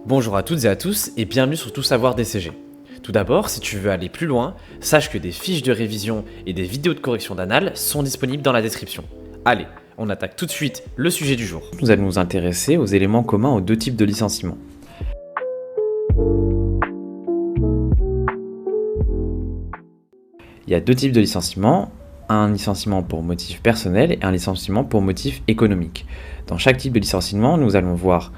Bonjour à toutes et à tous et bienvenue sur Tout Savoir DCG. Tout d'abord, si tu veux aller plus loin, sache que des fiches de révision et des vidéos de correction d'annales sont disponibles dans la description. Allez, on attaque tout de suite le sujet du jour. Nous allons nous intéresser aux éléments communs aux deux types de licenciements. Il y a deux types de licenciements, un licenciement pour motif personnel et un licenciement pour motif économique. Dans chaque type de licenciement, nous allons voir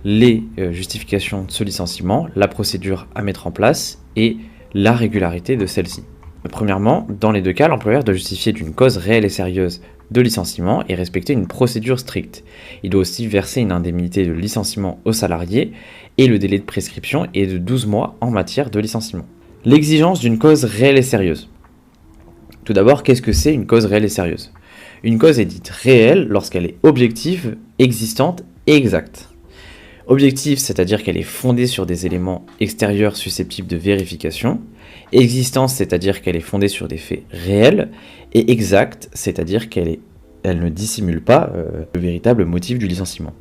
les justifications de ce licenciement, la procédure à mettre en place et la régularité de celle-ci. Premièrement, dans les deux cas, l'employeur doit justifier d'une cause réelle et sérieuse de licenciement et respecter une procédure stricte. Il doit aussi verser une indemnité de licenciement aux salariés et le délai de prescription est de 12 mois en matière de licenciement. L'exigence d'une cause réelle et sérieuse. Tout d'abord, qu'est-ce que c'est une cause réelle et sérieuse ? Une cause est dite réelle lorsqu'elle est objective, existante et exacte. Objective, c'est-à-dire qu'elle est fondée sur des éléments extérieurs susceptibles de vérification. Existence, c'est-à-dire qu'elle est fondée sur des faits réels. Et exacte, c'est-à-dire qu'elle ne dissimule pas le véritable motif du licenciement.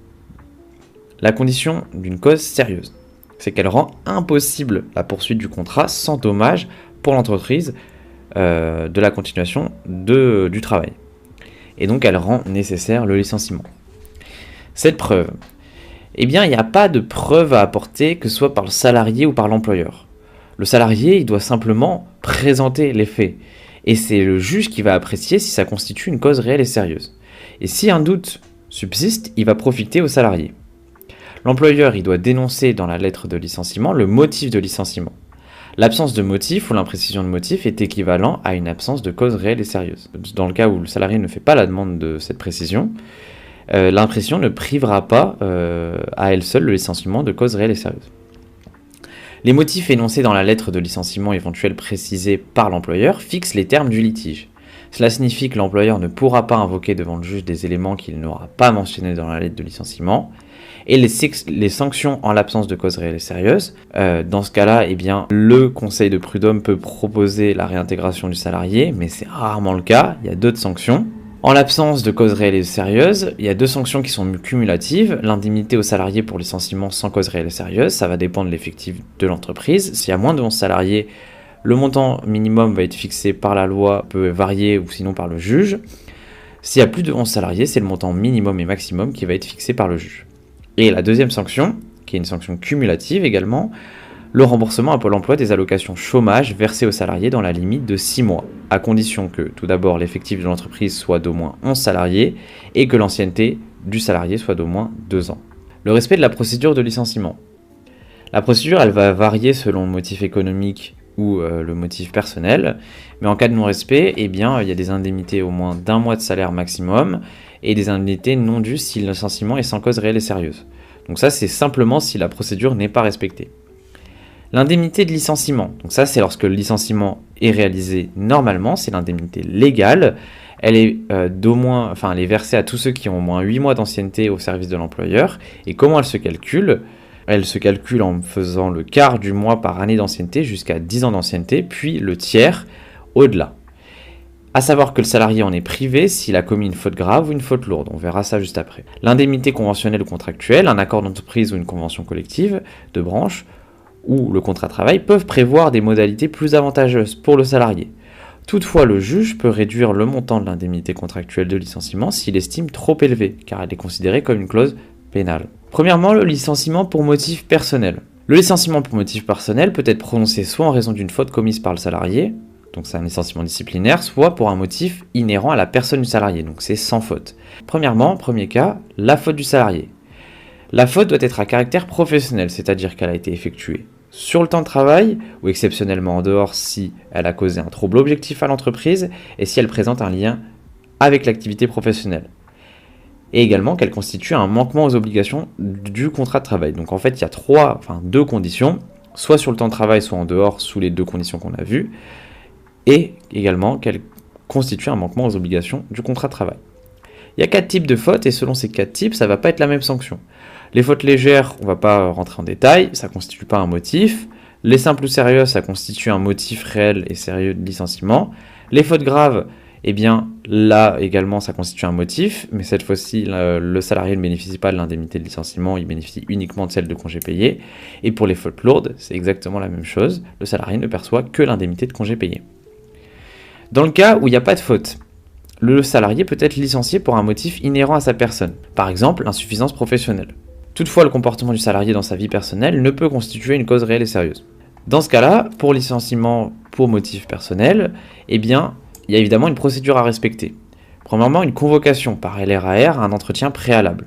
La condition d'une cause sérieuse, c'est qu'elle rend impossible la poursuite du contrat sans dommage pour l'entreprise de la continuation du travail. Et donc elle rend nécessaire le licenciement. Cette preuve, eh bien, il n'y a pas de preuve à apporter, que ce soit par le salarié ou par l'employeur. Le salarié, il doit simplement présenter les faits. Et c'est le juge qui va apprécier si ça constitue une cause réelle et sérieuse. Et si un doute subsiste, il va profiter au salarié. L'employeur, il doit dénoncer dans la lettre de licenciement le motif de licenciement. L'absence de motif ou l'imprécision de motif est équivalent à une absence de cause réelle et sérieuse. Dans le cas où le salarié ne fait pas la demande de cette précision, l'impression ne privera pas à elle seule le licenciement de cause réelle et sérieuse. Les motifs énoncés dans la lettre de licenciement éventuelle précisée par l'employeur fixent les termes du litige. Cela signifie que l'employeur ne pourra pas invoquer devant le juge des éléments qu'il n'aura pas mentionnés dans la lettre de licenciement. Et les sanctions en l'absence de cause réelle et sérieuse, dans ce cas-là, eh bien, le conseil de prud'homme peut proposer la réintégration du salarié, mais c'est rarement le cas, il y a d'autres sanctions. En l'absence de cause réelle et sérieuse, il y a deux sanctions qui sont cumulatives. L'indemnité aux salariés pour licenciement sans cause réelle et sérieuse, ça va dépendre de l'effectif de l'entreprise. S'il y a moins de 11 salariés, le montant minimum va être fixé par la loi, peut varier ou sinon par le juge. S'il y a plus de 11 salariés, c'est le montant minimum et maximum qui va être fixé par le juge. Et la deuxième sanction, qui est une sanction cumulative également, le remboursement à Pôle emploi des allocations chômage versées aux salariés dans la limite de 6 mois, à condition que, tout d'abord, l'effectif de l'entreprise soit d'au moins 11 salariés et que l'ancienneté du salarié soit d'au moins 2 ans. Le respect de la procédure de licenciement. La procédure, elle va varier selon le motif économique ou le motif personnel, mais en cas de non-respect, eh bien, il y a des indemnités au moins d'1 mois de salaire maximum et des indemnités non dues si le licenciement est sans cause réelle et sérieuse. Donc ça, c'est simplement si la procédure n'est pas respectée. L'indemnité de licenciement, donc ça c'est lorsque le licenciement est réalisé normalement, c'est l'indemnité légale, elle est elle est versée à tous ceux qui ont au moins 8 mois d'ancienneté au service de l'employeur. Et comment elle se calcule ? Elle se calcule en faisant le quart du mois par année d'ancienneté jusqu'à 10 ans d'ancienneté, puis le tiers au-delà. À savoir que le salarié en est privé s'il a commis une faute grave ou une faute lourde, on verra ça juste après. L'indemnité conventionnelle ou contractuelle, un accord d'entreprise ou une convention collective de branche, ou le contrat de travail peuvent prévoir des modalités plus avantageuses pour le salarié. Toutefois, le juge peut réduire le montant de l'indemnité contractuelle de licenciement s'il estime trop élevé, car elle est considérée comme une clause pénale. Premièrement, le licenciement pour motif personnel. Le licenciement pour motif personnel peut être prononcé soit en raison d'une faute commise par le salarié, donc c'est un licenciement disciplinaire, soit pour un motif inhérent à la personne du salarié, donc c'est sans faute. Premièrement, premier cas, la faute du salarié. La faute doit être à caractère professionnel, c'est-à-dire qu'elle a été effectuée sur le temps de travail ou exceptionnellement en dehors si elle a causé un trouble objectif à l'entreprise et si elle présente un lien avec l'activité professionnelle. Et également qu'elle constitue un manquement aux obligations du contrat de travail. Donc en fait, il y a deux conditions, soit sur le temps de travail, soit en dehors, sous les deux conditions qu'on a vues, et également qu'elle constitue un manquement aux obligations du contrat de travail. Il y a 4 types de fautes et selon ces 4 types, ça ne va pas être la même sanction. Les fautes légères, on ne va pas rentrer en détail, ça ne constitue pas un motif. Les simples ou sérieuses, ça constitue un motif réel et sérieux de licenciement. Les fautes graves, eh bien là également ça constitue un motif, mais cette fois-ci le salarié ne bénéficie pas de l'indemnité de licenciement, il bénéficie uniquement de celle de congé payé. Et pour les fautes lourdes, c'est exactement la même chose, le salarié ne perçoit que l'indemnité de congé payé. Dans le cas où il n'y a pas de faute, le salarié peut être licencié pour un motif inhérent à sa personne, par exemple l'insuffisance professionnelle. Toutefois, le comportement du salarié dans sa vie personnelle ne peut constituer une cause réelle et sérieuse. Dans ce cas-là, pour licenciement pour motif personnel, eh bien, il y a évidemment une procédure à respecter. Premièrement, une convocation par LRAR à un entretien préalable.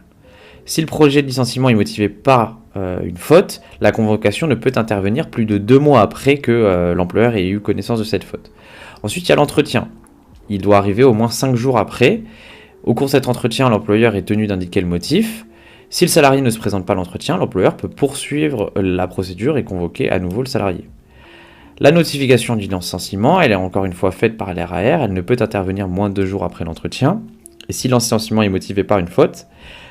Si le projet de licenciement est motivé par une faute, la convocation ne peut intervenir plus de 2 mois après que l'employeur ait eu connaissance de cette faute. Ensuite, il y a l'entretien. Il doit arriver au moins 5 jours après. Au cours de cet entretien, l'employeur est tenu d'indiquer le motif. Si le salarié ne se présente pas à l'entretien, l'employeur peut poursuivre la procédure et convoquer à nouveau le salarié. La notification du licenciement, elle est encore une fois faite par l'RAR, elle ne peut intervenir moins de 2 jours après l'entretien. Et si le licenciement est motivé par une faute,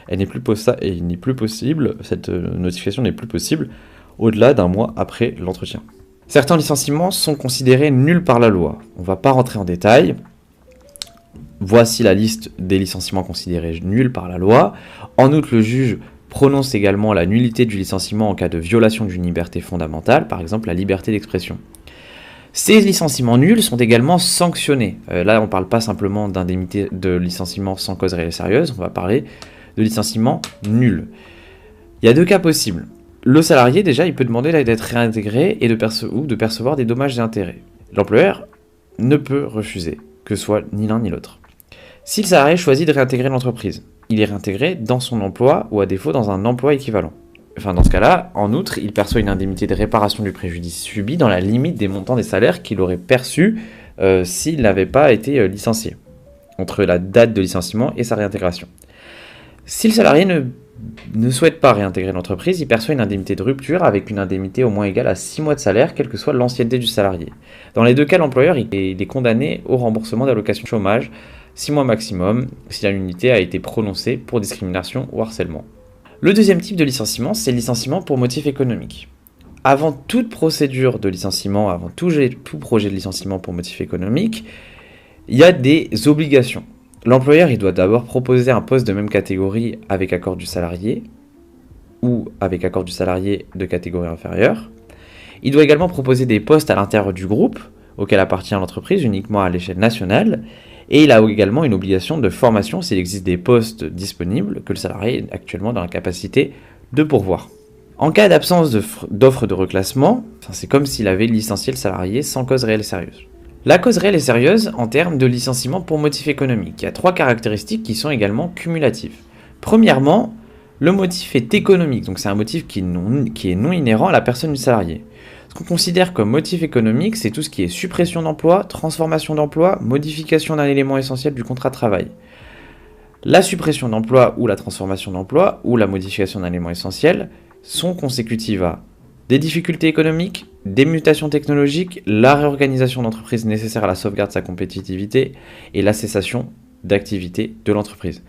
cette notification n'est plus possible au-delà d'un mois après l'entretien. Certains licenciements sont considérés nuls par la loi. On ne va pas rentrer en détail. Voici la liste des licenciements considérés nuls par la loi. En outre, le juge prononce également la nullité du licenciement en cas de violation d'une liberté fondamentale, par exemple la liberté d'expression. Ces licenciements nuls sont également sanctionnés. Là, on ne parle pas simplement d'indemnité de licenciement sans cause réelle et sérieuse, on va parler de licenciement nul. Il y a 2 cas possibles. Le salarié, déjà, il peut demander d'être réintégré et de percevoir des dommages et intérêts. L'employeur ne peut refuser, que ce soit ni l'un ni l'autre. Si le salarié choisit de réintégrer l'entreprise, il est réintégré dans son emploi ou à défaut dans un emploi équivalent. Enfin, dans ce cas-là, en outre, il perçoit une indemnité de réparation du préjudice subi dans la limite des montants des salaires qu'il aurait perçus s'il n'avait pas été licencié, entre la date de licenciement et sa réintégration. Si le salarié ne souhaite pas réintégrer l'entreprise, il perçoit une indemnité de rupture avec une indemnité au moins égale à 6 mois de salaire, quelle que soit l'ancienneté du salarié. Dans les 2 cas, l'employeur est condamné au remboursement d'allocations chômage, 6 mois maximum, si la nullité a été prononcée pour discrimination ou harcèlement. Le deuxième type de licenciement, c'est le licenciement pour motif économique. Avant toute procédure de licenciement, avant tout projet de licenciement pour motif économique, il y a des obligations. L'employeur, il doit d'abord proposer un poste de même catégorie avec accord du salarié ou avec accord du salarié de catégorie inférieure. Il doit également proposer des postes à l'intérieur du groupe auquel appartient l'entreprise uniquement à l'échelle nationale. Et il a également une obligation de formation s'il existe des postes disponibles que le salarié est actuellement dans la capacité de pourvoir. En cas d'absence d'offre de reclassement, c'est comme s'il avait licencié le salarié sans cause réelle et sérieuse. La cause réelle et sérieuse en termes de licenciement pour motif économique. Il y a 3 caractéristiques qui sont également cumulatives. Premièrement, le motif est économique, donc c'est un motif qui est non inhérent à la personne du salarié. Ce qu'on considère comme motif économique, c'est tout ce qui est suppression d'emploi, transformation d'emploi, modification d'un élément essentiel du contrat de travail. La suppression d'emploi ou la transformation d'emploi ou la modification d'un élément essentiel sont consécutives à des difficultés économiques, des mutations technologiques, la réorganisation d'entreprise nécessaire à la sauvegarde de sa compétitivité et la cessation d'activité de l'entreprise.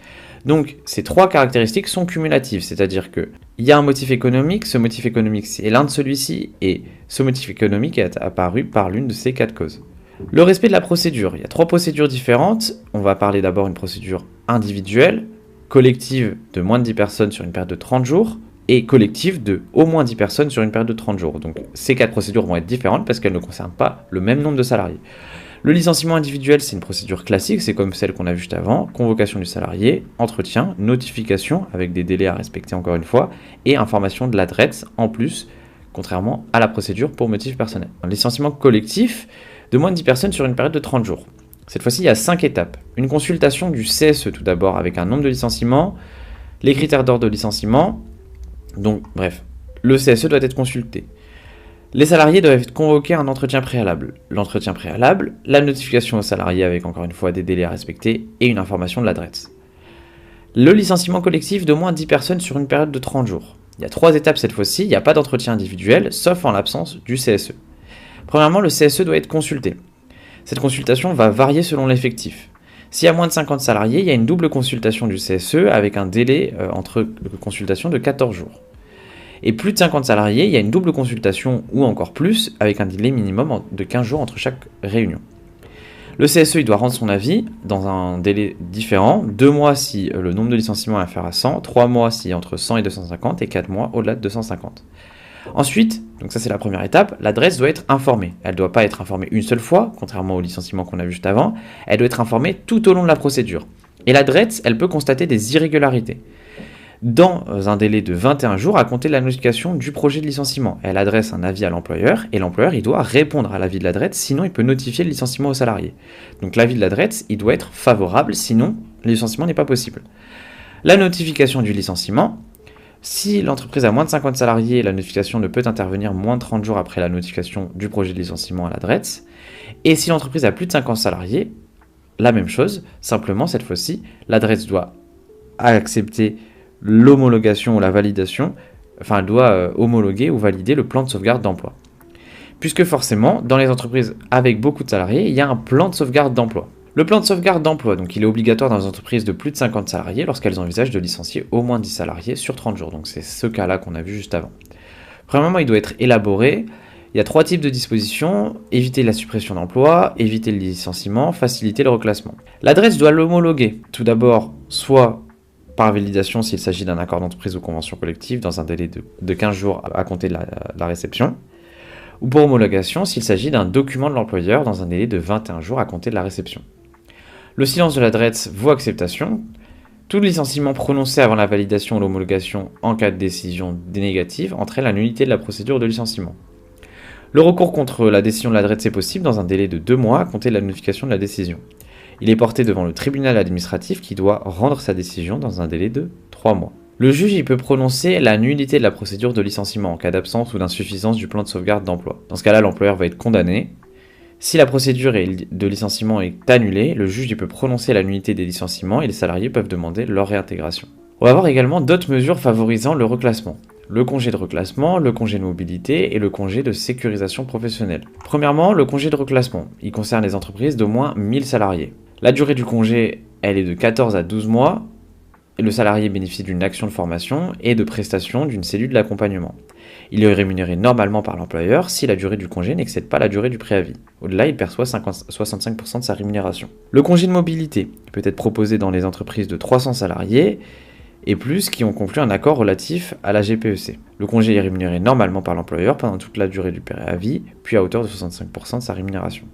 Donc, ces 3 caractéristiques sont cumulatives, c'est-à-dire qu'il y a un motif économique, ce motif économique c'est l'un de celui-ci, et ce motif économique est apparu par l'une de ces 4 causes. Le respect de la procédure, il y a 3 procédures différentes. On va parler d'abord d'une procédure individuelle, collective de moins de 10 personnes sur une période de 30 jours, et collective de au moins 10 personnes sur une période de 30 jours. Donc, ces 4 procédures vont être différentes parce qu'elles ne concernent pas le même nombre de salariés. Le licenciement individuel, c'est une procédure classique, c'est comme celle qu'on a vue juste avant, convocation du salarié, entretien, notification avec des délais à respecter encore une fois, et information de l'adresse en plus, contrairement à la procédure pour motif personnel. Un licenciement collectif de moins de 10 personnes sur une période de 30 jours. Cette fois-ci, il y a 5 étapes. Une consultation du CSE tout d'abord avec un nombre de licenciements, les critères d'ordre de licenciement, donc bref, le CSE doit être consulté. Les salariés doivent être convoqués à un entretien préalable. L'entretien préalable, la notification aux salariés avec encore une fois des délais à respecter et une information de l'adresse. Le licenciement collectif de moins de 10 personnes sur une période de 30 jours. Il y a 3 étapes cette fois-ci, il n'y a pas d'entretien individuel, sauf en l'absence du CSE. Premièrement, le CSE doit être consulté. Cette consultation va varier selon l'effectif. S'il y a moins de 50 salariés, il y a une double consultation du CSE avec un délai entre consultations de 14 jours. Et plus de 50 salariés, il y a une double consultation ou encore plus avec un délai minimum de 15 jours entre chaque réunion. Le CSE, il doit rendre son avis dans un délai différent, 2 mois si le nombre de licenciements est inférieur à 100, 3 mois si entre 100 et 250, et 4 mois au-delà de 250. Ensuite, donc ça c'est la première étape, l'adresse doit être informée. Elle ne doit pas être informée une seule fois, contrairement au licenciement qu'on a vu juste avant, elle doit être informée tout au long de la procédure. Et l'adresse, elle peut constater des irrégularités dans un délai de 21 jours à compter de la notification du projet de licenciement. Elle adresse un avis à l'employeur et l'employeur il doit répondre à l'avis de l'adresse, sinon il peut notifier le licenciement au salarié. Donc l'avis de l'adresse il doit être favorable, sinon le licenciement n'est pas possible. La notification du licenciement, si l'entreprise a moins de 50 salariés, la notification ne peut intervenir moins de 30 jours après la notification du projet de licenciement à l'adresse. Et si l'entreprise a plus de 50 salariés, la même chose, simplement cette fois-ci, l'adresse doit accepter l'homologation ou la validation, enfin elle doit homologuer ou valider le plan de sauvegarde d'emploi. Puisque forcément, dans les entreprises avec beaucoup de salariés, il y a un plan de sauvegarde d'emploi. Le plan de sauvegarde d'emploi, donc il est obligatoire dans les entreprises de plus de 50 salariés lorsqu'elles envisagent de licencier au moins 10 salariés sur 30 jours. Donc c'est ce cas-là qu'on a vu juste avant. Premièrement, il doit être élaboré. Il y a 3 types de dispositions: éviter la suppression d'emploi, éviter le licenciement, faciliter le reclassement. L'adresse doit l'homologuer. Tout d'abord, soit par validation s'il s'agit d'un accord d'entreprise ou convention collective dans un délai de 15 jours à compter de la réception, ou pour homologation s'il s'agit d'un document de l'employeur dans un délai de 21 jours à compter de la réception. Le silence de l'adresse vaut acceptation. Tout licenciement prononcé avant la validation ou l'homologation en cas de décision négative entraîne la nullité de la procédure de licenciement. Le recours contre la décision de l'adresse est possible dans un délai de 2 mois à compter de la notification de la décision. Il est porté devant le tribunal administratif qui doit rendre sa décision dans un délai de 3 mois. Le juge il peut prononcer la nullité de la procédure de licenciement en cas d'absence ou d'insuffisance du plan de sauvegarde d'emploi. Dans ce cas-là, l'employeur va être condamné. Si la procédure de licenciement est annulée, le juge il peut prononcer la nullité des licenciements et les salariés peuvent demander leur réintégration. On va voir également d'autres mesures favorisant le reclassement. Le congé de reclassement, le congé de mobilité et le congé de sécurisation professionnelle. Premièrement, le congé de reclassement. Il concerne les entreprises d'au moins 1000 salariés. La durée du congé, elle est de 14 à 12 mois. Et le salarié bénéficie d'une action de formation et de prestation d'une cellule d'accompagnement. Il est rémunéré normalement par l'employeur si la durée du congé n'excède pas la durée du préavis. Au-delà, il perçoit 65% de sa rémunération. Le congé de mobilité peut être proposé dans les entreprises de 300 salariés et plus qui ont conclu un accord relatif à la GPEC. Le congé est rémunéré normalement par l'employeur pendant toute la durée du préavis, puis à hauteur de 65% de sa rémunération.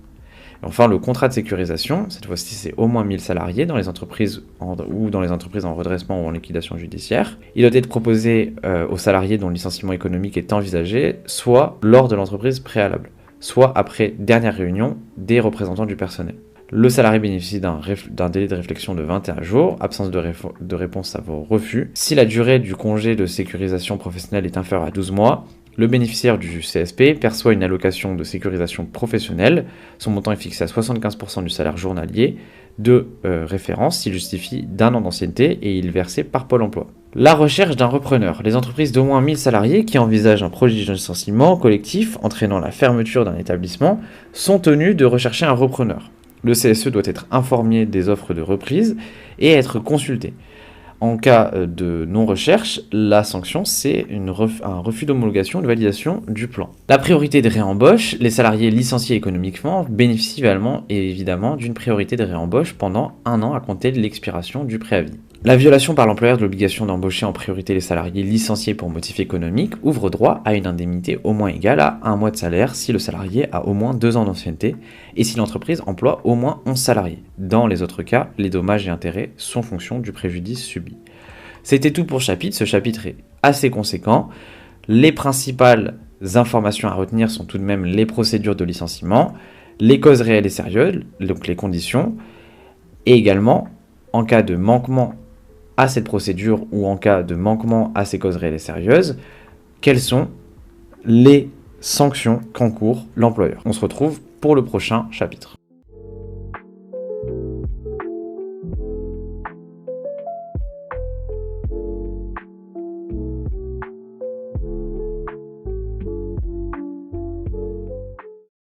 Et enfin, le contrat de sécurisation, cette fois-ci c'est au moins 1000 salariés dans les entreprises ou dans les entreprises en redressement ou en liquidation judiciaire. Il doit être proposé aux salariés dont le licenciement économique est envisagé, soit lors de l'entreprise préalable, soit après dernière réunion des représentants du personnel. Le salarié bénéficie d'un délai de réflexion de 21 jours, absence de réponse à vos refus. Si la durée du congé de sécurisation professionnelle est inférieure à 12 mois, le bénéficiaire du CSP perçoit une allocation de sécurisation professionnelle. Son montant est fixé à 75% du salaire journalier de référence s'il justifie d'un an d'ancienneté et il est versé par Pôle emploi. La recherche d'un repreneur. Les entreprises d'au moins 1000 salariés qui envisagent un projet de licenciement collectif entraînant la fermeture d'un établissement sont tenus de rechercher un repreneur. Le CSE doit être informé des offres de reprise et être consulté. En cas de non-recherche, la sanction, c'est un refus d'homologation ou de validation du plan. La priorité de réembauche, les salariés licenciés économiquement bénéficient évidemment d'une priorité de réembauche pendant 1 an à compter de l'expiration du préavis. La violation par l'employeur de l'obligation d'embaucher en priorité les salariés licenciés pour motif économique ouvre droit à une indemnité au moins égale à 1 mois de salaire si le salarié a au moins 2 ans d'ancienneté et si l'entreprise emploie au moins 11 salariés. Dans les autres cas, les dommages et intérêts sont fonction du préjudice subi. C'était tout pour ce chapitre. Ce chapitre est assez conséquent. Les principales informations à retenir sont tout de même les procédures de licenciement, les causes réelles et sérieuses, donc les conditions, et également, en cas de manquement à cette procédure ou en cas de manquement à ces causes réelles et sérieuses, quelles sont les sanctions qu'encourt l'employeur. On se retrouve pour le prochain chapitre.